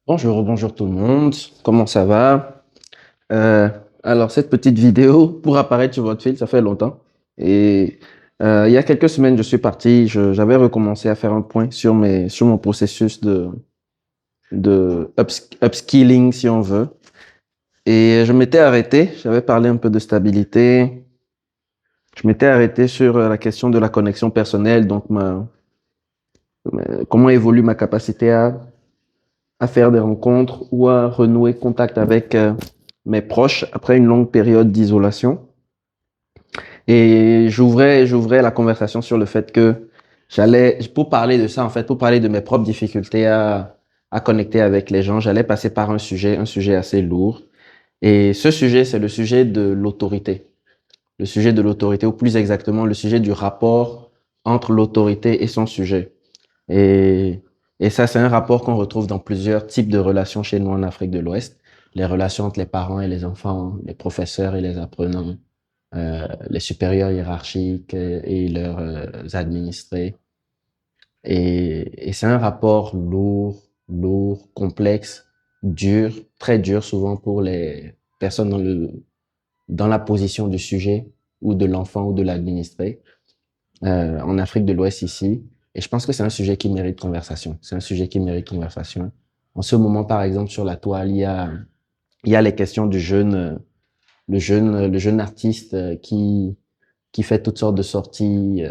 Bonjour, bonjour tout le monde. Comment ça va? Euh, alors, cette petite vidéo pour apparaître sur votre fil, ça fait longtemps. Et il y a quelques semaines, je suis parti, j'avais recommencé à faire un point sur mon processus de upskilling, si on veut. Et je m'étais arrêté, j'avais parlé un peu de stabilité. Je m'étais arrêté sur la question de la connexion personnelle, donc comment évolue ma capacité à faire des rencontres ou à renouer contact avec mes proches après une longue période d'isolation. Et j'ouvrais la conversation sur le fait que pour parler de ça, en fait, pour parler de mes propres difficultés à connecter avec les gens, j'allais passer par un sujet assez lourd. Et ce sujet, c'est le sujet de l'autorité. Le sujet de l'autorité, ou plus exactement, le sujet du rapport entre l'autorité et son sujet. Et, et ça, c'est un rapport qu'on retrouve dans plusieurs types de relations chez nous en Afrique de l'Ouest. Les relations entre les parents et les enfants, les professeurs et les apprenants, les supérieurs hiérarchiques et leurs administrés. Et c'est un rapport lourd, complexe, dur, très dur souvent pour les personnes dans la position du sujet ou de l'enfant ou de l'administré en Afrique de l'Ouest ici. Et je pense que c'est un sujet qui mérite conversation. C'est un sujet qui mérite conversation. En ce moment, par exemple, sur la toile, il y a les questions du le jeune artiste qui fait toutes sortes de sorties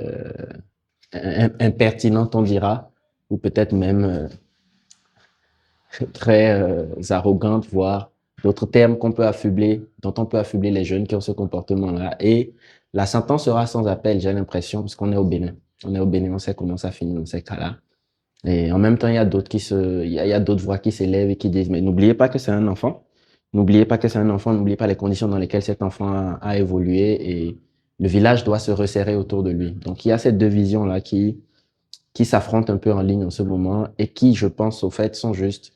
impertinentes, on dira, ou peut-être même très arrogantes, voire d'autres termes qu'on peut affubler, dont on peut affubler les jeunes qui ont ce comportement-là. Et la sentence sera sans appel, j'ai l'impression, parce qu'on est au Bénin. On est au Bénin, on sait comment ça finit dans ces cas-là. Et en même temps, il y a il y a d'autres voix qui s'élèvent et qui disent, mais n'oubliez pas que c'est un enfant. N'oubliez pas que c'est un enfant, n'oubliez pas les conditions dans lesquelles cet enfant a évolué et le village doit se resserrer autour de lui. Donc, il y a ces deux visions-là qui s'affrontent un peu en ligne en ce moment et qui, je pense, au fait, sont juste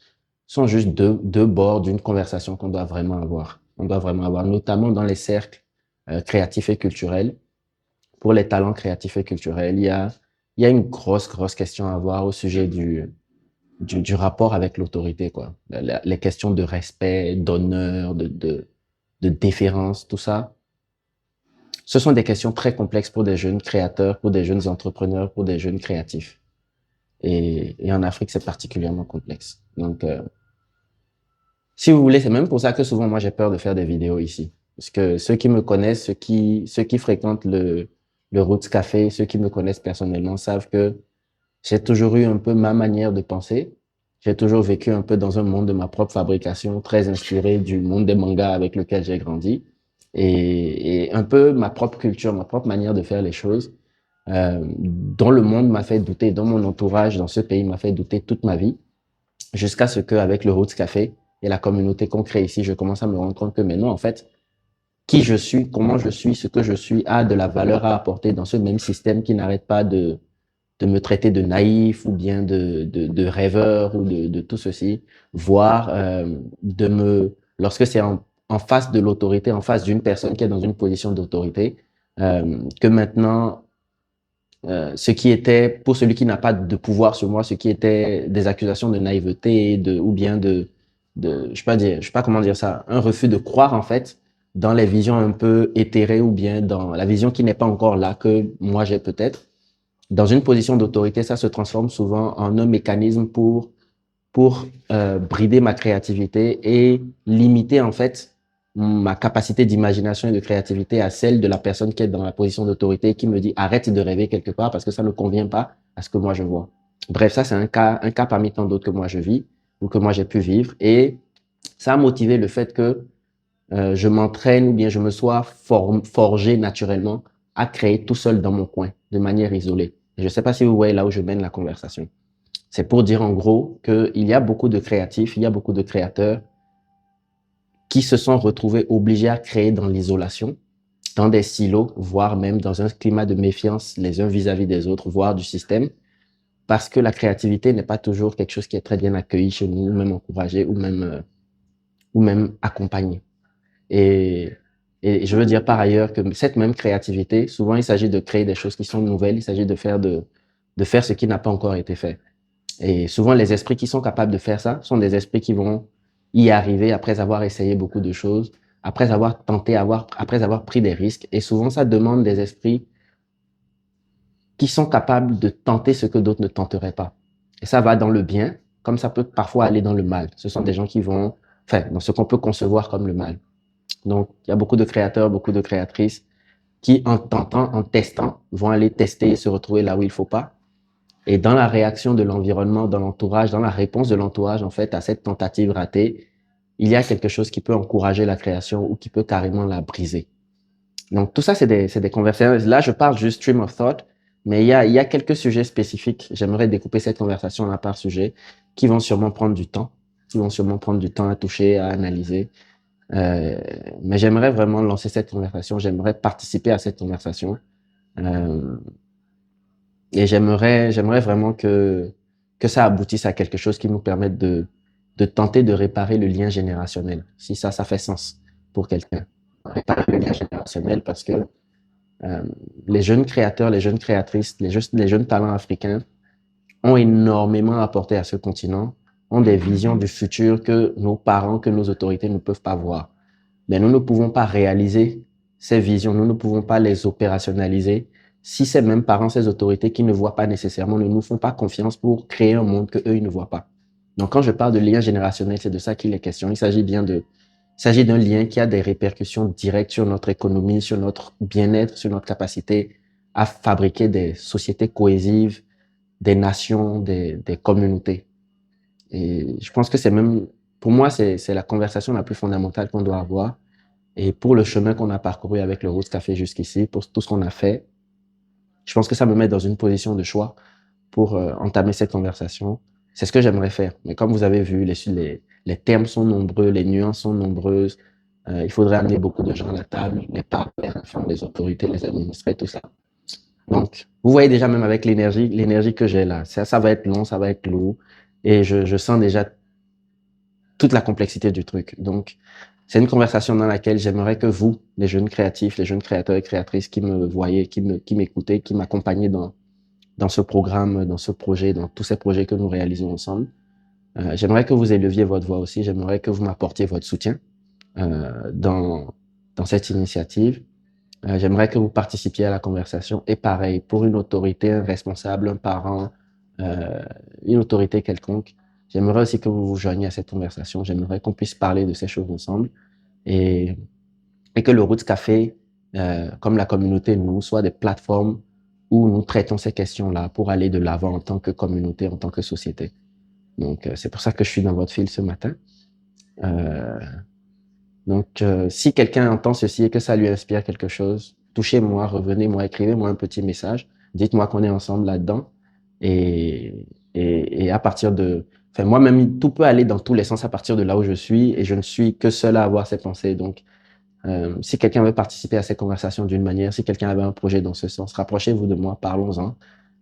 deux bords d'une conversation qu'on doit vraiment avoir. On doit vraiment avoir, notamment dans les cercles créatifs et culturels. Pour les talents créatifs et culturels, il y a une grosse question à avoir au sujet du rapport avec l'autorité, quoi. Les questions de respect, d'honneur, de déférence, tout ça. Ce sont des questions très complexes pour des jeunes créateurs, pour des jeunes entrepreneurs, pour des jeunes créatifs. Et en Afrique, c'est particulièrement complexe. Donc, si vous voulez, c'est même pour ça que souvent, moi, j'ai peur de faire des vidéos ici. Parce que ceux qui me connaissent, ceux qui fréquentent le Roots Café, ceux qui me connaissent personnellement savent que j'ai toujours eu un peu ma manière de penser. J'ai toujours vécu un peu dans un monde de ma propre fabrication, très inspiré du monde des mangas avec lequel j'ai grandi. Et un peu ma propre culture, ma propre manière de faire les choses, dont le monde m'a fait douter, dont mon entourage dans ce pays m'a fait douter toute ma vie, jusqu'à ce qu'avec le Roots Café et la communauté qu'on crée ici, je commence à me rendre compte que maintenant, en fait, qui je suis, comment je suis, ce que je suis a de la valeur à apporter dans ce même système qui n'arrête pas de me traiter de naïf ou bien de rêveur ou de tout ceci, voire lorsque c'est en face de l'autorité, en face d'une personne qui est dans une position d'autorité, que maintenant, ce qui était, pour celui qui n'a pas de pouvoir sur moi, ce qui était des accusations de naïveté, ou bien je sais pas comment dire ça, un refus de croire en fait dans les visions un peu éthérées ou bien dans la vision qui n'est pas encore là que moi j'ai peut-être dans une position d'autorité, ça se transforme souvent en un mécanisme pour brider ma créativité et limiter en fait ma capacité d'imagination et de créativité à celle de la personne qui est dans la position d'autorité et qui me dit arrête de rêver quelque part parce que ça ne convient pas à ce que moi je vois. Bref, ça c'est un cas parmi tant d'autres que moi je vis ou que moi j'ai pu vivre et ça a motivé le fait que je m'entraîne ou bien je me sois forgé naturellement à créer tout seul dans mon coin, de manière isolée. Je ne sais pas si vous voyez là où je mène la conversation. C'est pour dire en gros qu'il y a beaucoup de créatifs, il y a beaucoup de créateurs qui se sont retrouvés obligés à créer dans l'isolation, dans des silos, voire même dans un climat de méfiance les uns vis-à-vis des autres, voire du système, parce que la créativité n'est pas toujours quelque chose qui est très bien accueilli chez nous, ou même encouragé, ou même accompagné. Et, et je veux dire par ailleurs que cette même créativité, souvent il s'agit de créer des choses qui sont nouvelles, il s'agit de faire ce qui n'a pas encore été fait. Et souvent, les esprits qui sont capables de faire ça sont des esprits qui vont y arriver après avoir essayé beaucoup de choses, après avoir tenté, après avoir pris des risques. Et souvent, ça demande des esprits qui sont capables de tenter ce que d'autres ne tenteraient pas. Et ça va dans le bien, comme ça peut parfois aller dans le mal. Ce sont des gens qui vont, enfin, dans ce qu'on peut concevoir comme le mal. Donc, il y a beaucoup de créateurs, beaucoup de créatrices qui, en tentant, en testant, vont aller tester et se retrouver là où il faut pas. Et dans la réaction de l'environnement, dans l'entourage, dans la réponse de l'entourage, en fait, à cette tentative ratée, il y a quelque chose qui peut encourager la création ou qui peut carrément la briser. Donc, tout ça, c'est des conversations. Là, je parle juste stream of thought, mais il y a quelques sujets spécifiques. J'aimerais découper cette conversation là par sujet qui vont sûrement prendre du temps, qui vont sûrement prendre du temps à toucher, à analyser. Euh, mais j'aimerais vraiment lancer cette conversation. J'aimerais participer à cette conversation. Euh, et j'aimerais vraiment que ça aboutisse à quelque chose qui nous permette de tenter de réparer le lien générationnel. Si ça fait sens pour quelqu'un. Réparer le lien générationnel parce que euh, les jeunes créateurs, les jeunes créatrices, les jeunes talents africains ont énormément apporté à ce continent, ont des visions du futur que nos parents, que nos autorités ne peuvent pas voir. Mais nous ne pouvons pas réaliser ces visions, nous ne pouvons pas les opérationnaliser si ces mêmes parents, ces autorités qui ne voient pas nécessairement, ne nous font pas confiance pour créer un monde que eux ils ne voient pas. Donc, quand je parle de lien générationnel, c'est de ça qu'il est question. Il s'agit d'un lien qui a des répercussions directes sur notre économie, sur notre bien-être, sur notre capacité à fabriquer des sociétés cohésives, des nations, des communautés. Et je pense que c'est même, pour moi, c'est la conversation la plus fondamentale qu'on doit avoir. Et pour le chemin qu'on a parcouru avec le Roots Café jusqu'ici, pour tout ce qu'on a fait, je pense que ça me met dans une position de choix pour entamer cette conversation. C'est ce que j'aimerais faire. Mais comme vous avez vu, les termes sont nombreux, les nuances sont nombreuses. Il faudrait amener beaucoup de gens à la table, les partenaires, enfin, les autorités, les administrés, tout ça. Donc, vous voyez déjà même avec l'énergie que j'ai là, ça va être long, ça va être lourd. Et je sens déjà toute la complexité du truc. Donc, c'est une conversation dans laquelle j'aimerais que vous, les jeunes créatifs, les jeunes créateurs et créatrices qui me voyaient, qui m'écoutaient, qui m'accompagnaient dans ce programme, dans ce projet, dans tous ces projets que nous réalisons ensemble, j'aimerais que vous éleviez votre voix aussi. J'aimerais que vous m'apportiez votre soutien dans cette initiative. J'aimerais que vous participiez à la conversation. Et pareil, pour une autorité, un responsable, un parent, euh, une autorité quelconque, j'aimerais aussi que vous vous joigniez à cette conversation. J'aimerais qu'on puisse parler de ces choses ensemble et, et que le Roots Café, comme la communauté, nous, soit des plateformes où nous traitons ces questions-là pour aller de l'avant en tant que communauté, en tant que société. Donc, c'est pour ça que je suis dans votre fil ce matin. Euh, donc, si quelqu'un entend ceci et que ça lui inspire quelque chose, touchez-moi, revenez-moi, écrivez-moi un petit message, dites-moi qu'on est ensemble là-dedans. Et à partir de... Enfin, moi-même, tout peut aller dans tous les sens à partir de là où je suis et je ne suis que seul à avoir ces pensées. Donc, si quelqu'un veut participer à ces conversations d'une manière, si quelqu'un avait un projet dans ce sens, rapprochez-vous de moi, parlons-en.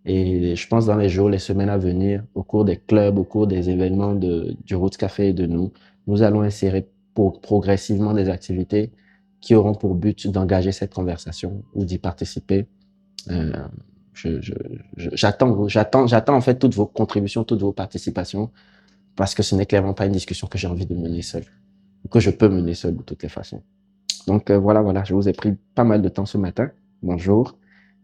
Et je pense dans les jours, les semaines à venir, au cours des clubs, au cours des événements du Roots Café et de nous, nous allons insérer progressivement des activités qui auront pour but d'engager cette conversation ou d'y participer. Euh, j'attends en fait toutes vos contributions, toutes vos participations, parce que ce n'est clairement pas une discussion que j'ai envie de mener seul, ou que je peux mener seul de toutes les façons. Donc voilà, je vous ai pris pas mal de temps ce matin. Bonjour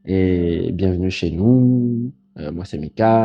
et bienvenue chez nous. Moi c'est Mika.